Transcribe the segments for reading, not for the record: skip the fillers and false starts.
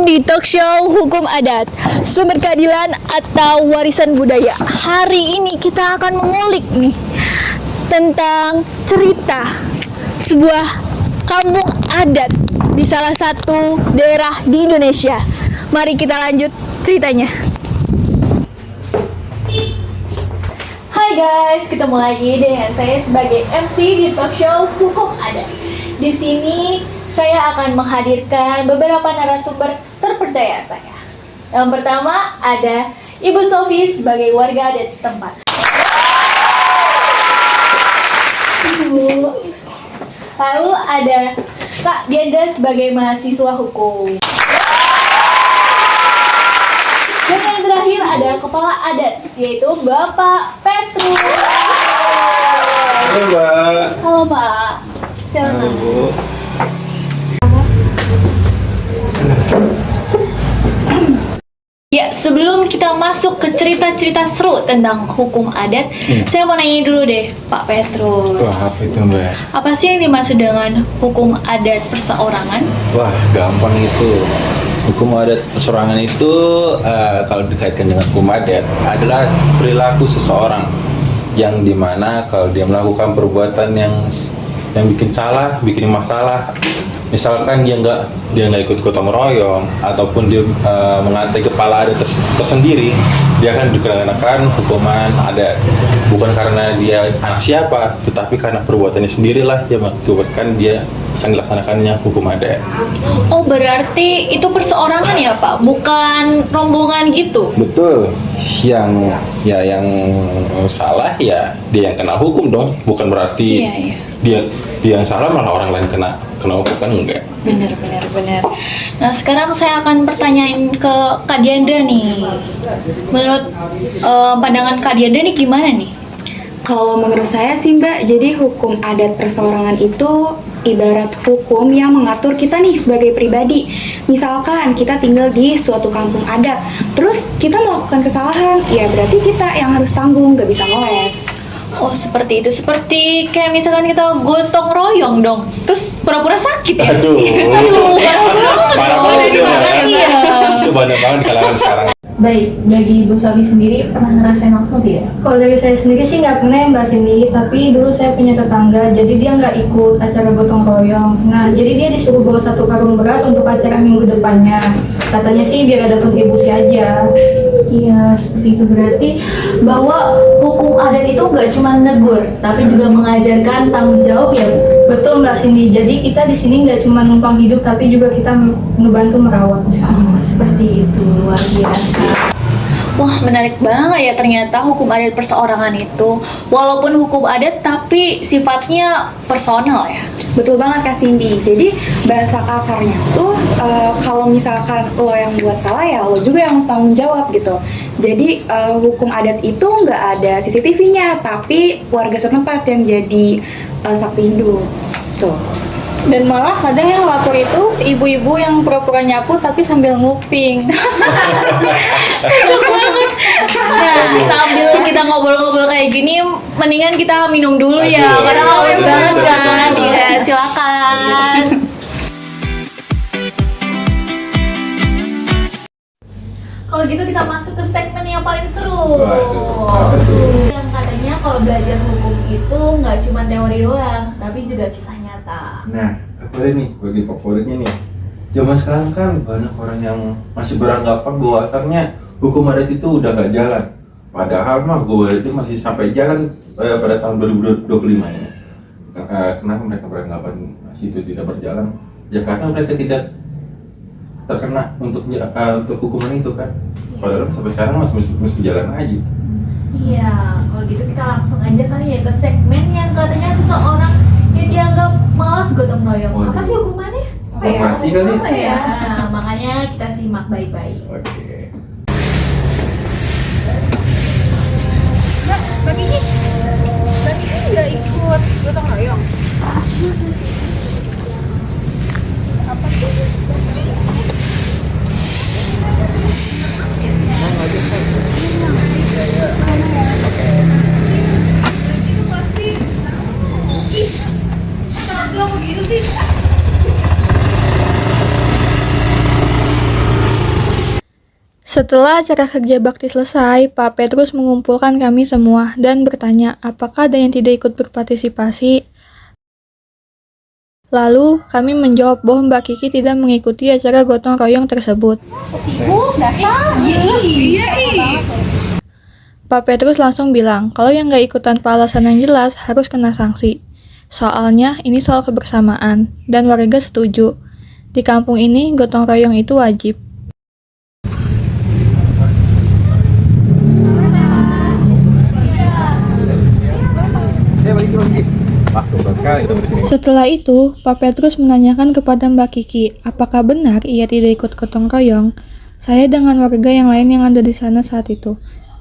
di talk show Hukum Adat, Sumber Keadilan atau Warisan Budaya. Hari ini kita akan mengulik nih tentang cerita sebuah kampung adat di salah satu daerah di Indonesia. Mari kita lanjut ceritanya. Hai guys, ketemu lagi dengan saya sebagai MC di talk show Hukum Adat. Di sini saya akan menghadirkan beberapa narasumber terpercaya saya. Yang pertama ada Ibu Sofi sebagai warga adat setempat. Ibu. Lalu ada Kak Diandra sebagai mahasiswa hukum. Dan yang terakhir ada kepala adat, yaitu Bapak Petrus. Halo Mbak. Halo Pak. Silakan. Halo Bu. Ya, sebelum kita masuk ke cerita-cerita seru tentang hukum adat, saya mau nanya dulu deh, Pak Petrus. Wah, apa itu Mbak? Apa sih yang dimaksud dengan hukum adat perseorangan? Wah, gampang itu. Hukum adat perseorangan itu kalau dikaitkan dengan hukum adat adalah perilaku seseorang yang dimana kalau dia melakukan perbuatan yang bikin salah, bikin masalah. Misalkan dia nggak ikut gotong royong ataupun dia mengatai kepala adat tersendiri, dia akan dikenakan hukuman adat, bukan karena dia anak siapa, tetapi karena perbuatannya sendirilah yang mengakibatkan dia akan dilaksanakannya hukum adat. Oh, berarti itu perseorangan ya Pak, bukan rombongan gitu? Betul. Yang salah ya dia yang kena hukum dong, bukan berarti dia yang salah malah orang lain kena hukum, kan enggak. Benar. Nah, sekarang saya akan pertanyain ke Kak Diandra nih. Menurut pandangan Kak Diandra nih gimana nih? Kalau menurut saya sih Mbak, jadi hukum adat perseorangan itu ibarat hukum yang mengatur kita nih sebagai pribadi. Misalkan kita tinggal di suatu kampung adat, terus kita melakukan kesalahan, ya berarti kita yang harus tanggung, nggak bisa ngeles. Oh, seperti itu. Seperti kayak misalkan kita gotong royong dong, terus pura-pura sakit ya? Aduh, parah banget dong. Iya. Itu banyak banget di kalangan sekarang. Baik, bagi Ibu Sofi sendiri pernah ngerasain langsung tidak? Kalau dari saya sendiri sih nggak pernah ya Mbak Cindy, tapi dulu saya punya tetangga, jadi dia nggak ikut acara gotong royong. Nah, jadi dia disuruh bawa 1 karung beras untuk acara minggu depannya. Katanya sih biar ada kontribusi aja. Iya, seperti itu. Berarti bahwa hukum adat itu nggak cuma negur, tapi juga mengajarkan tanggung jawab ya? Betul Mbak Cindy, jadi kita di sini nggak cuma numpang hidup, tapi juga kita ngebantu merawatnya. Oh, seperti itu. Luar biasa. Wah, menarik banget ya ternyata hukum adat perseorangan itu. Walaupun hukum adat, tapi sifatnya personal ya? Betul banget Kak Cindy. Jadi bahasa kasarnya tuh kalau misalkan lo yang buat salah ya lo juga yang harus tanggung jawab gitu. Jadi hukum adat itu nggak ada CCTV-nya, tapi warga setempat yang jadi saksi hidup. Tuh. Dan malah kadang yang lapor itu ibu-ibu yang pura-pura nyapu tapi sambil nguping. Nah, sambil kita ngobrol-ngobrol kayak gini, mendingan kita minum dulu ya, karena haus banget kan. Iya, silakan. Kalau gitu kita masuk ke segmen yang paling seru. Yang katanya kalau belajar hukum itu nggak cuma teori doang, tapi juga kisah nyata. Nah, apa nih bagi favoritnya nih? Zaman sekarang kan banyak orang yang masih beranggapan bahwasannya hukum adat itu udah nggak jalan. Padahal mah hukum adat itu masih sampai jalan pada tahun 2025 ini. Kenapa mereka beranggapan masih itu tidak berjalan? Ya karena mereka tidak terkena untuk hukuman itu kan. Padahal sampai sekarang masih jalan aja. Iya, kalau gitu kita langsung aja kali ya ke segmen yang katanya seseorang yang dianggap malas gotong royong. Apa sih hukumannya? Mati kali. Apa ya? Nah, makanya kita simak baik-baik. Oke. Mbak Kiki nggak ikut gotong royong? Apa sih? Kenapa begitu sih? Setelah acara kerja bakti selesai, Pak Petrus mengumpulkan kami semua dan bertanya apakah ada yang tidak ikut berpartisipasi. Lalu kami menjawab bahwa Mbak Kiki tidak mengikuti acara gotong royong tersebut. Pak Petrus langsung bilang kalau yang nggak ikut tanpa alasan yang jelas harus kena sanksi. Soalnya ini soal kebersamaan dan warga setuju. Di kampung ini gotong royong itu wajib. Setelah itu, Pak Petrus menanyakan kepada Mbak Kiki, apakah benar ia tidak ikut gotong royong? Saya dengan warga yang lain yang ada di sana saat itu.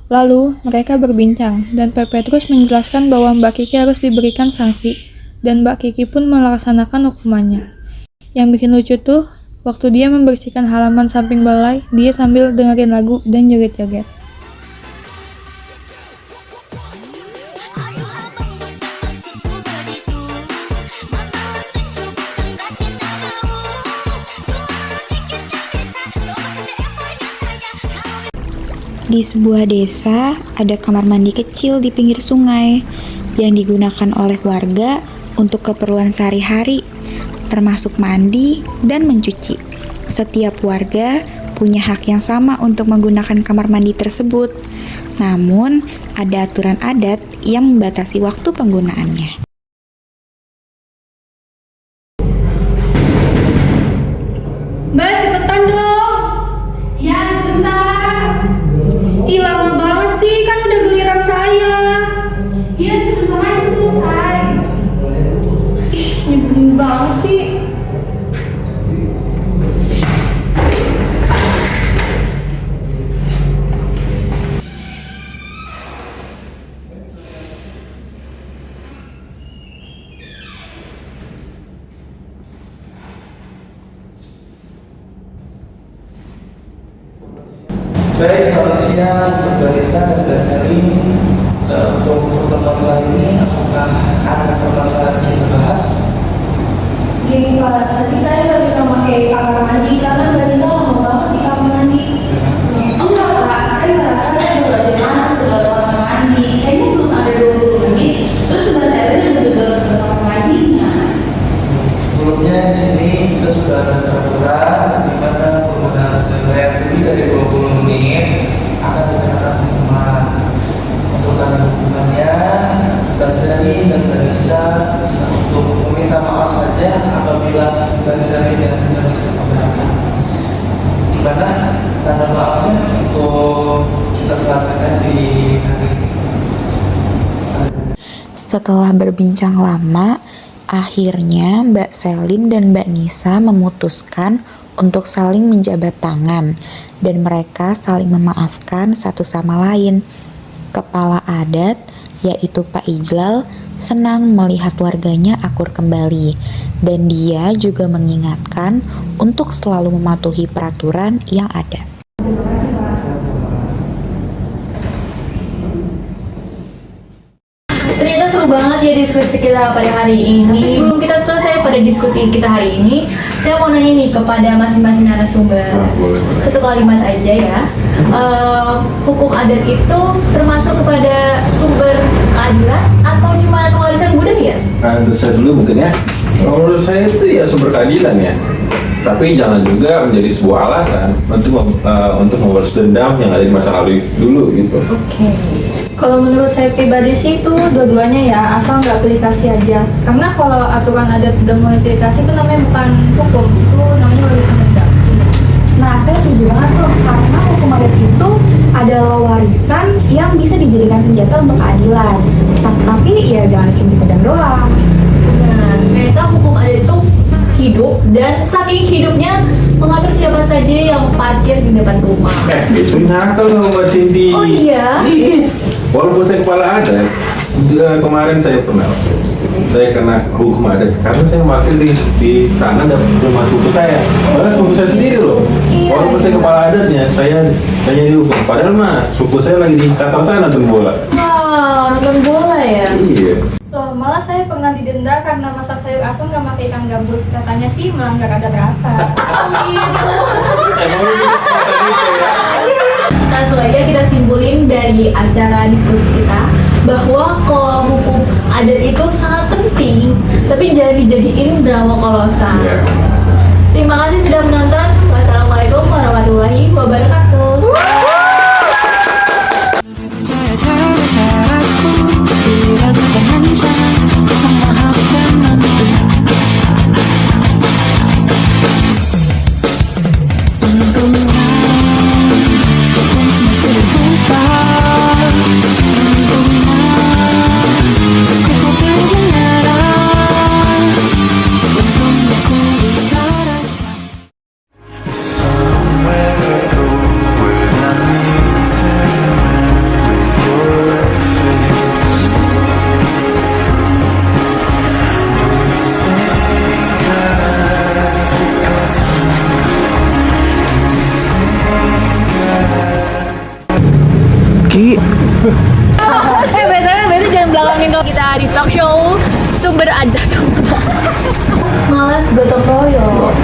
Lalu, mereka berbincang, dan Pak Petrus menjelaskan bahwa Mbak Kiki harus diberikan sanksi, dan Mbak Kiki pun melaksanakan hukumannya. Yang bikin lucu tuh, waktu dia membersihkan halaman samping balai, dia sambil dengerin lagu dan joget-joget. Di sebuah desa, ada kamar mandi kecil di pinggir sungai yang digunakan oleh warga untuk keperluan sehari-hari, termasuk mandi dan mencuci. Setiap warga punya hak yang sama untuk menggunakan kamar mandi tersebut. Namun, ada aturan adat yang membatasi waktu penggunaannya. Mbak, cepetan dong. Ya, sebentar. Ih, lama banget sih, kan udah giliran saya. Iya, sebentar aja selesai. Ih, nyebelin banget sih. Baik, selamat siang untuk Balisa dan Basari. Untuk pertemuan kali ini, apakah ada permasalahan yang kita bahas? Gini Pak, tadi saya nggak bisa pakai kamar mandi karena Mbak Nisa lama banget di kamar mandi. Enggak Pak, saya ngerasa saya baru aja masuk ke dalam kamar mandi. Kayaknya belum ada 20 menit, terus Mbak Selin udah duduk ke kamar mandinya. Sebelumnya di sini kita sudah ada peraturan di mana penggunaan toilet lebih dari 20 menit akan dikenakan hukuman. Untuk tanda hukumannya, Basari dan Balisa bisa untuk meminta maaf saja apabila Basari dan Balisa keberatan. Gimana tanda maafnya untuk kita selesaikan di hari ini? Setelah berbincang lama, akhirnya Mbak Selin dan Mbak Nisa memutuskan untuk saling menjabat tangan dan mereka saling memaafkan satu sama lain. Kepala adat, yaitu Pak Ijlal, senang melihat warganya akur kembali dan dia juga mengingatkan untuk selalu mematuhi peraturan yang ada. Ternyata seru banget ya diskusi kita pada hari ini. Sebelum kita selesai pada diskusi kita hari ini, saya mau nanya nih kepada masing-masing narasumber. Satu kalimat aja ya. Hukum adat itu termasuk kepada sumber keadilan atau cuma warisan budaya? Menurut saya dulu mungkin ya. Kalau menurut saya itu ya sumber keadilan ya. Tapi jangan juga menjadi sebuah alasan untuk membalas dendam yang ada di masa lalu dulu gitu. Oke. Kalau menurut saya pribadi sih itu dua-duanya ya, asal nggak aplikasi aja. Karena kalau aturan adat udah mulai aplikasi itu namanya bukan hukum, itu namanya warisan dendam. Nah, saya setuju banget tuh, karena hukum adat itu adalah warisan yang bisa dijadikan senjata untuk keadilan. Tapi ya jangan cuma dipegang doang. Nah, biasa hukum adat itu hidup dan saking hidupnya mengatur siapa saja yang parkir di depan rumah. Itu nyata loh Mbak Cindy. Oh iya? Walaupun saya kepala adat, kemarin saya kena hukum adat karena saya parkir di tanah dan rumah sepupu saya. Padahal sepupu saya sendiri loh. Walaupun saya kepala adatnya, saya dihukum. Padahal mah sepupu saya lagi di Qatar sana nonton bola. Wah, nonton bola ya? Iya. Loh, malah saya pernah didenda karena masak sayur asam nggak pakai ikan gabus. Katanya sih melanggar adat rasa. Oh gitu. Emang lu bisa ya? di acara diskusi kita bahwa kalau hukum adat itu sangat penting, tapi jangan dijadiin drama kolossal. Iya. Terima kasih sudah menonton. Wassalamualaikum warahmatullahi wabarakatuh. Ki, BTW jangan belakangin kalau kita di talk show sumber adat. Malas gotong royong.